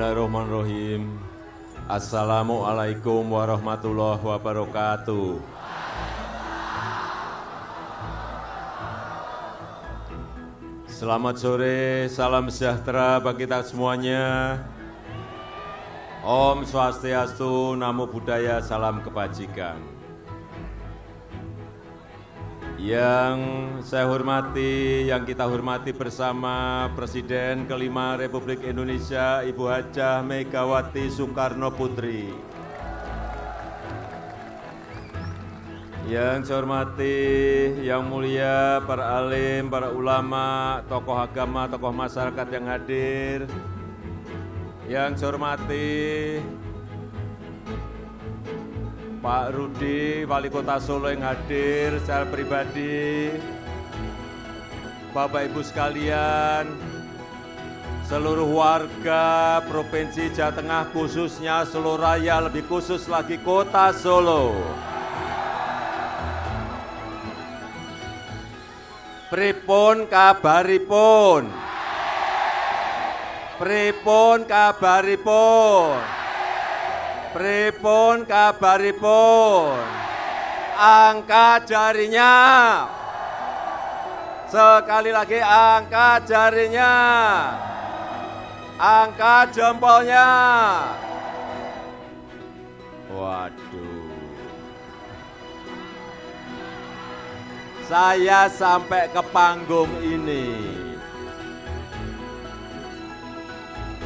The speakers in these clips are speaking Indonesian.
Bismillahirrahmanirrahim. Assalamualaikum warahmatullahi wabarakatuh. Selamat sore, salam sejahtera bagi kita semuanya. Om Swastiastu, Namo Buddhaya, salam kebajikan. Yang saya hormati, yang kita hormati bersama Presiden kelima Republik Indonesia, Ibu Hajah Megawati Soekarno Putri. Yang saya hormati, yang mulia para alim, para ulama, tokoh agama, tokoh masyarakat yang hadir. Yang saya hormati, Pak Rudi, Wali Kota Solo yang hadir secara pribadi, Bapak Ibu sekalian, seluruh warga Provinsi Jawa Tengah khususnya Solo Raya, lebih khusus lagi Kota Solo. Pripun kabaripun? Pripun kabaripun? Pripun kabaripun? Angkat jarinya. Sekali lagi angkat jarinya. Angkat jempolnya. Waduh. Saya sampai ke panggung ini.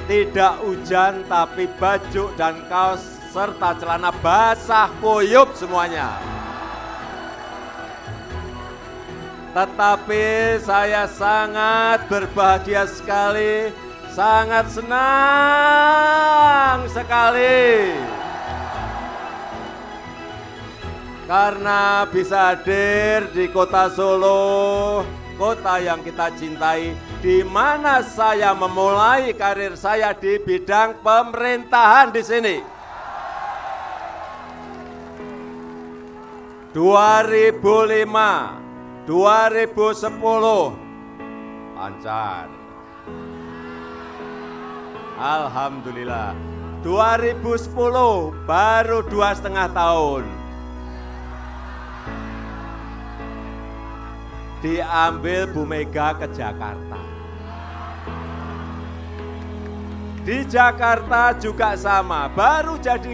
Tidak hujan tapi baju dan kaos serta celana basah kuyup semuanya. Tetapi saya sangat berbahagia sekali, sangat senang sekali. Karena bisa hadir di Kota Solo, kota yang kita cintai, di mana saya memulai karir saya di bidang pemerintahan di sini. 2005, 2010, lancar. Alhamdulillah. 2010 baru 2,5 tahun. Diambil Bu Mega ke Jakarta. Di Jakarta juga sama, baru jadi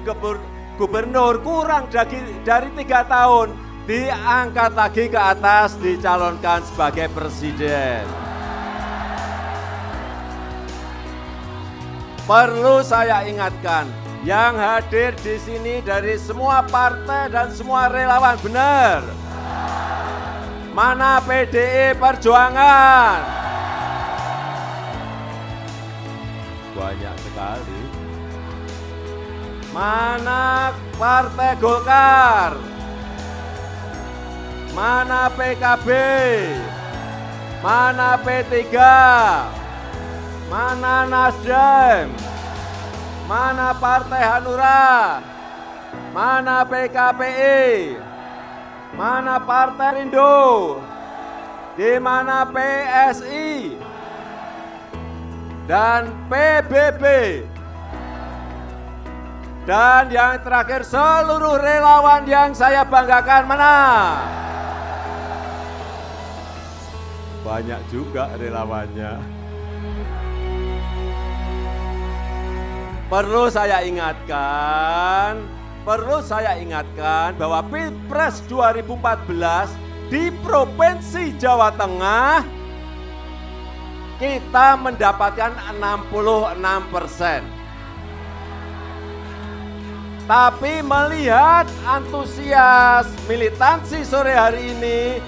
gubernur, kurang dari 3 tahun, diangkat lagi ke atas, dicalonkan sebagai presiden. Perlu saya ingatkan, yang hadir di sini dari semua partai dan semua relawan, benar. Mana PDI Perjuangan? Banyak sekali. Mana Partai Golkar? Mana PKB? Mana P3? Mana Nasdem? Mana Partai Hanura? Mana PKPI? Mana Partai Rindu? Di mana PSI? Dan PBB? Dan yang terakhir seluruh relawan yang saya banggakan, mana? Banyak juga relawannya. Perlu saya ingatkan bahwa Pilpres 2014 di Provinsi Jawa Tengah kita mendapatkan 66%. Tapi melihat antusias militansi sore hari ini,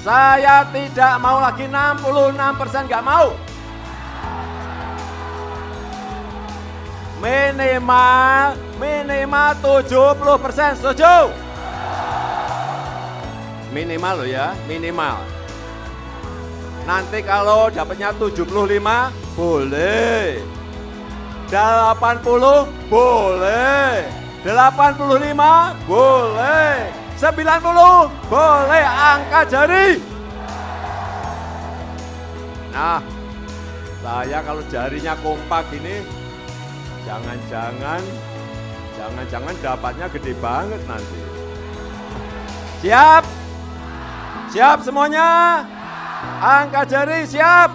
saya tidak mau lagi 66%, nggak mau. Minimal 70%, setuju? Minimal loh ya, minimal. Nanti kalau dapatnya 75, boleh. 80, boleh. 85, boleh. 90, boleh. Angkat jari. Nah, saya kalau jarinya kompak ini, Jangan-jangan dapatnya gede banget nanti. Siap? Siap semuanya? Angkat jari, siap?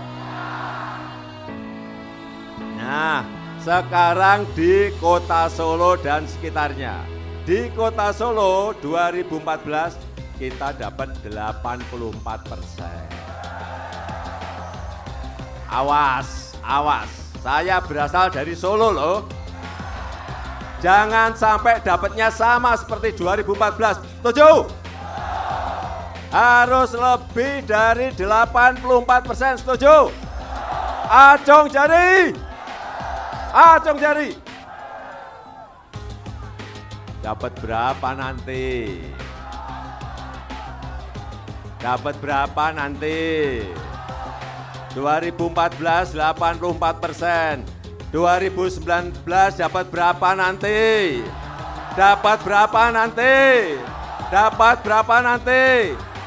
Nah, sekarang di Kota Solo dan sekitarnya. Di Kota Solo 2014 kita dapat 84%. Awas, saya berasal dari Solo loh. Jangan sampai dapatnya sama seperti 2014, setuju? Harus lebih dari 84%, setuju? Acung jari. Dapat berapa nanti? 2014 84%. 2019 dapat berapa nanti? Dapat berapa nanti?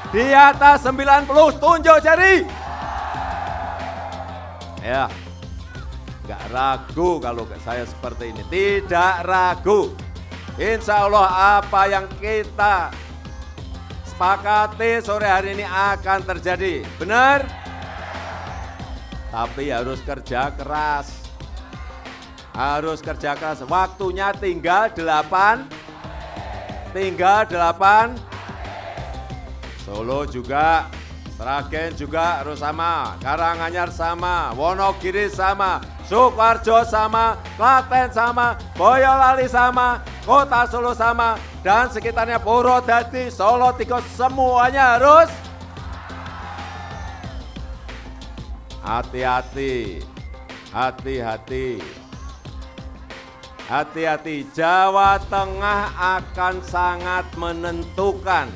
Di atas 90, tunjuk jari. Ya, nggak ragu kalau saya seperti ini. Tidak ragu. Insya Allah apa yang kita sepakati sore hari ini akan terjadi. Benar? Tapi harus kerja keras. Waktunya tinggal 8. Solo juga, Sragen juga harus sama, Karanganyar sama, Wonogiri sama, Sukoharjo sama, Klaten sama, Boyolali sama, Kota Solo sama, dan sekitarnya Purwodadi, Solo, Tigo, semuanya harus hati-hati. Jawa Tengah akan sangat menentukan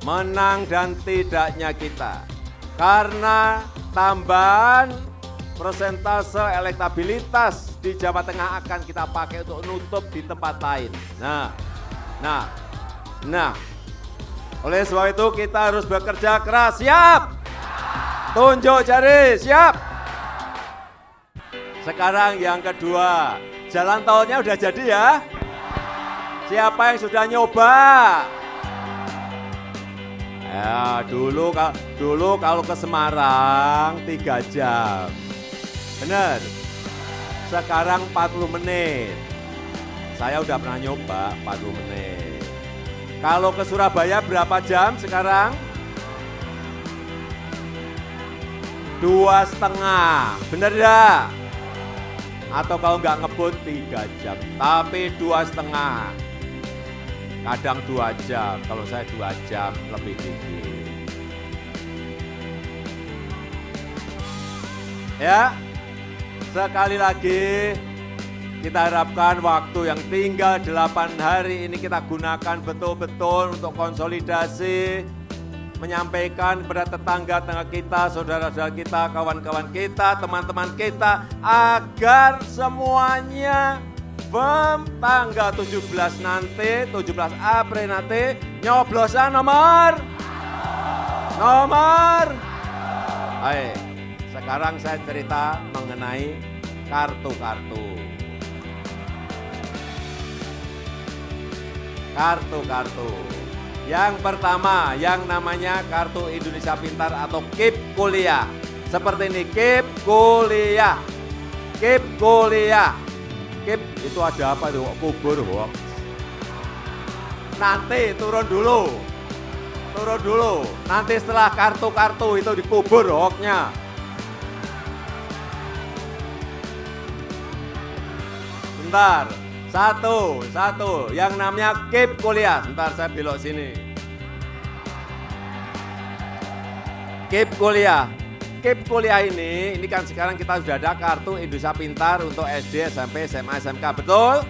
menang dan tidaknya kita. Karena tambahan persentase elektabilitas di Jawa Tengah akan kita pakai untuk nutup di tempat lain. Nah, oleh sebab itu kita harus bekerja keras. Siap? Tunjuk jari, siap? Sekarang yang kedua. Jalan tolnya udah jadi ya? Siapa yang sudah nyoba? Ya, dulu kalau ke Semarang 3 jam. Bener? Sekarang 40 menit. Saya udah pernah nyoba 40 menit. Kalau ke Surabaya berapa jam sekarang? 2,5. Bener ya? Atau kalau nggak ngebut 3 jam, tapi 2,5. Kadang 2 jam, kalau saya 2 jam lebih dikit. Ya, sekali lagi kita harapkan waktu yang tinggal 8 hari ini kita gunakan betul-betul untuk konsolidasi, menyampaikan kepada tetangga-tetangga kita, saudara-saudara kita, kawan-kawan kita, teman-teman kita, agar semuanya firm tanggal 17 nanti, 17 April nanti, nyoblosnya nomor. Baik, sekarang saya cerita mengenai kartu-kartu. Yang pertama, yang namanya Kartu Indonesia Pintar atau KIP Kuliah. Seperti ini, KIP Kuliah. KIP itu ada apa tuh? Kubur hoax. Nanti turun dulu. Nanti setelah kartu-kartu itu dikubur hoaxnya. Bentar. Satu, yang namanya KIP Kuliah. Bentar saya belok sini. KIP Kuliah ini kan sekarang kita sudah ada Kartu Indonesia Pintar untuk SD, SMP, SMA, SMK, betul?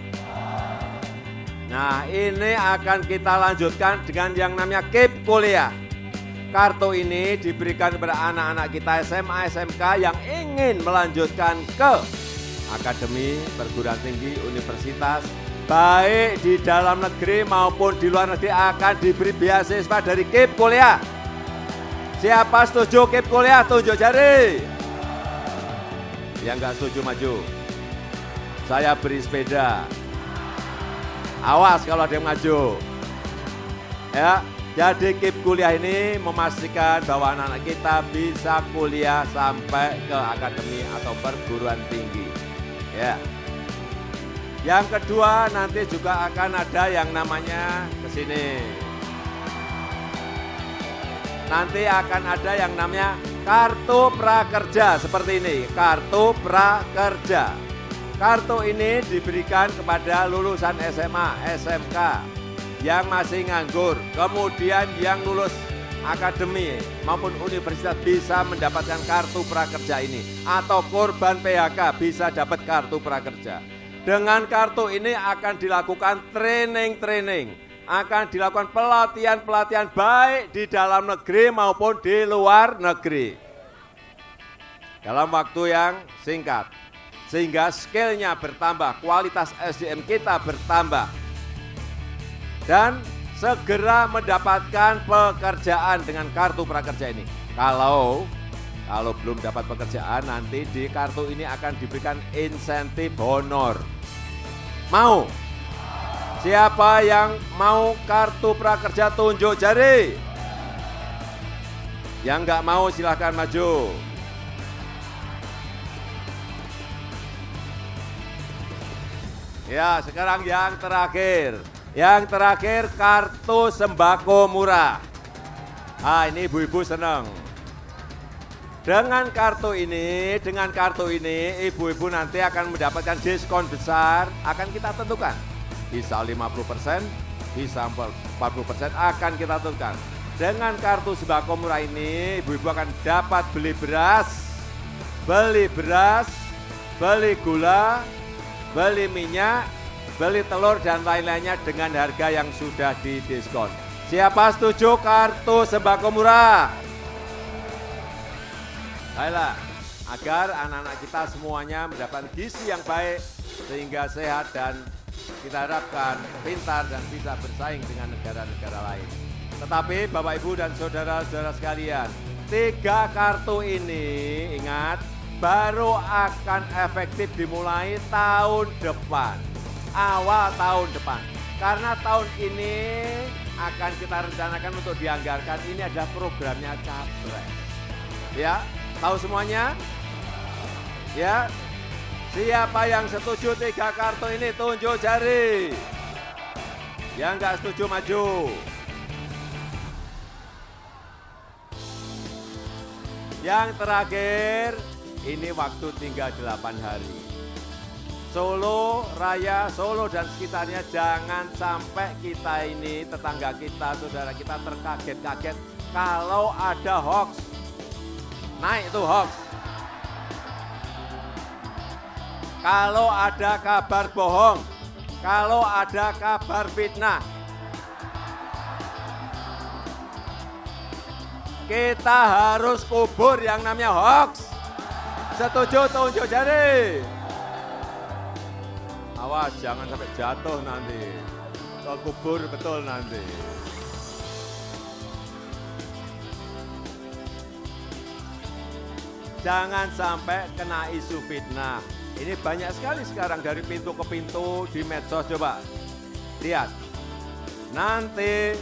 Nah, ini akan kita lanjutkan dengan yang namanya KIP Kuliah. Kartu ini diberikan kepada anak-anak kita SMA, SMK yang ingin melanjutkan ke akademi, perguruan tinggi, universitas, baik di dalam negeri maupun di luar negeri akan diberi beasiswa dari KIP Kuliah. Siapa setuju KIP Kuliah, tunjuk jari. Yang enggak setuju maju. saya beri sepeda. Awas kalau ada yang maju. Ya, jadi KIP kuliah ini memastikan bahwa anak-anak kita bisa kuliah sampai ke akademi atau perguruan tinggi. Ya. Yang kedua nanti juga akan ada yang namanya ke sini. Nanti akan ada yang namanya kartu prakerja seperti ini, kartu prakerja. Kartu ini diberikan kepada lulusan SMA, SMK yang masih nganggur, kemudian yang lulus akademi maupun universitas bisa mendapatkan kartu prakerja ini, atau korban PHK bisa dapat kartu prakerja. Dengan kartu ini akan dilakukan training, akan dilakukan pelatihan baik di dalam negeri maupun di luar negeri dalam waktu yang singkat, sehingga skill-nya bertambah, kualitas SDM kita bertambah, dan segera mendapatkan pekerjaan dengan kartu prakerja ini. Kalau belum dapat pekerjaan, nanti di kartu ini akan diberikan insentif honor. Mau? Siapa yang mau kartu prakerja tunjuk jari? Yang nggak mau silahkan maju. Ya, sekarang yang terakhir. Yang terakhir kartu sembako murah. Ah, ini ibu-ibu senang. Dengan kartu ini, ibu-ibu nanti akan mendapatkan diskon besar, akan kita tentukan. Bisa 50%, bisa 40% akan kita tentukan. Dengan kartu sembako murah ini, ibu-ibu akan dapat beli beras, beli gula, beli minyak, beli telur dan lain-lainnya dengan harga yang sudah didiskon. Siapa setuju kartu sembako murah? Baiklah, agar anak-anak kita semuanya mendapatkan gizi yang baik sehingga sehat dan kita harapkan pintar dan bisa bersaing dengan negara-negara lain. Tetapi Bapak Ibu dan saudara-saudara sekalian, 3 kartu ini ingat baru akan efektif dimulai tahun depan, awal tahun depan. Karena tahun ini akan kita rencanakan untuk dianggarkan, ini ada programnya Capres. Ya, tahu semuanya? Ya, siapa yang setuju 3 kartu ini tunjuk jari. Yang nggak setuju maju. Yang terakhir, ini waktu tinggal 8 hari. Solo, Raya, Solo dan sekitarnya jangan sampai kita ini, tetangga kita, saudara kita terkaget-kaget kalau ada hoax. Naik itu hoax. Kalau ada kabar bohong, kalau ada kabar fitnah, kita harus kubur yang namanya hoax. Setuju tunjuk jari. Awas jangan sampai jatuh nanti. Kubur betul nanti. Jangan sampai kena isu fitnah. Ini banyak sekali sekarang dari pintu ke pintu di medsos, coba lihat. Nanti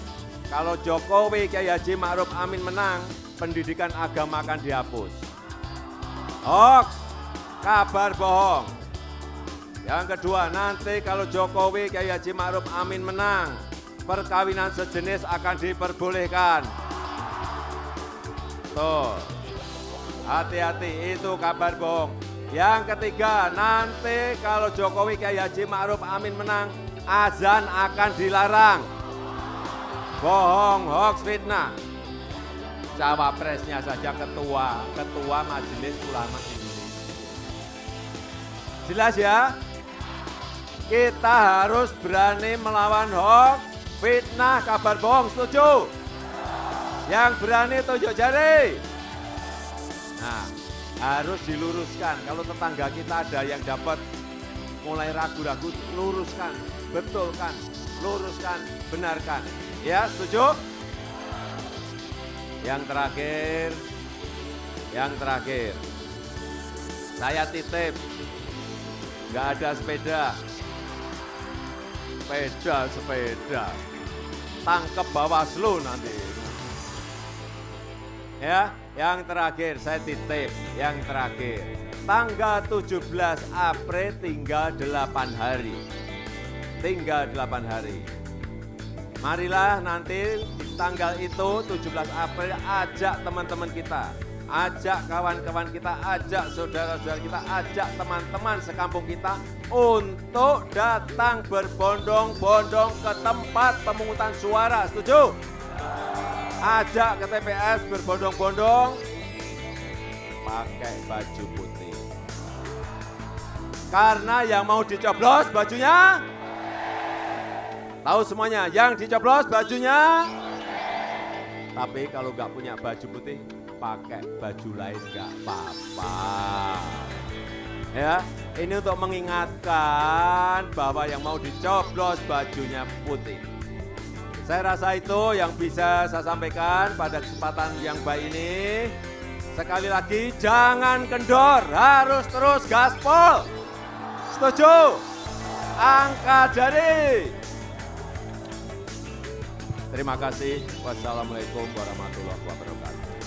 kalau Jokowi Kiai Haji Ma'ruf Amin menang, pendidikan agama akan dihapus. Hoax, kabar bohong. Yang kedua, nanti kalau Jokowi Kiai Haji Ma'ruf Amin menang, perkawinan sejenis akan diperbolehkan. Tuh, hati-hati, itu kabar bohong. Yang ketiga, nanti kalau Jokowi Kiai Haji Ma'ruf Amin menang, azan akan dilarang. Bohong, hoax, fitnah. Cawapresnya saja ketua Majelis Ulama Indonesia. Jelas ya? Kita harus berani melawan hoax, fitnah, kabar bohong, setuju? Yang berani tunjuk jari. Nah, harus diluruskan. Kalau tetangga kita ada yang dapat mulai ragu-ragu, luruskan, betulkan, luruskan, benarkan. Ya, setuju? Yang terakhir, saya titip nggak ada sepeda. Sepeda. Tangkep Bawaslu nanti. Ya, yang terakhir saya titip, yang terakhir. Tanggal 17 April tinggal 8 hari. Tinggal 8 hari. Marilah nanti di tanggal itu 17 April ajak teman-teman kita, ajak kawan-kawan kita, ajak saudara-saudara kita, ajak teman-teman sekampung kita untuk datang berbondong-bondong ke tempat pemungutan suara. Setuju? Ajak ke TPS berbondong-bondong pakai baju putih. Karena yang mau dicoblos bajunya, tahu semuanya, yang dicoblos bajunya. Tapi kalau nggak punya baju putih, pakai baju lain nggak apa-apa. Ya, ini untuk mengingatkan bahwa yang mau dicoblos bajunya putih. Saya rasa itu yang bisa saya sampaikan pada kesempatan yang baik ini. Sekali lagi, jangan kendor, harus terus gaspol. Setuju? Angkat jari. Terima kasih. Wassalamualaikum warahmatullahi wabarakatuh.